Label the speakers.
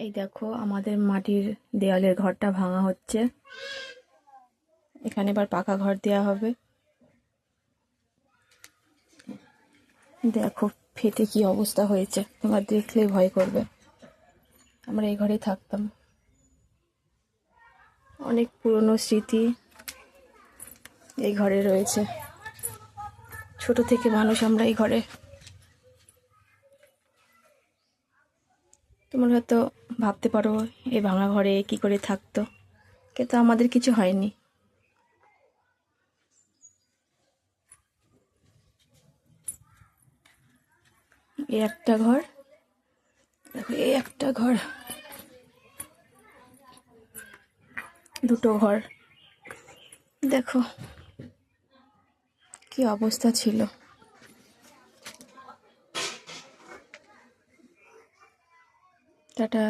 Speaker 1: এই দেখো আমাদের মাটির দেওয়ালের ঘরটা ভাঙা হচ্ছে। এখানে এবার পাকা ঘর দেওয়া হবে। দেখো ফেটে কি অবস্থা হয়েছে, তোমার দেখলেই ভয় করবে। আমরা এই ঘরেই থাকতাম, অনেক পুরনো স্মৃতি এই ঘরে রয়েছে। ছোট থেকে মানুষ আমরা এই ঘরে। তোমরা হয়তো ভাবতে পারো এই ভাঙা ঘরে কি করে থাকতো, কিন্তু আমাদের কিছু হয়নি। এই একটা ঘর, দেখো এই একটা ঘর, দুটো ঘর, দেখো কি অবস্থা ছিল। টাটা।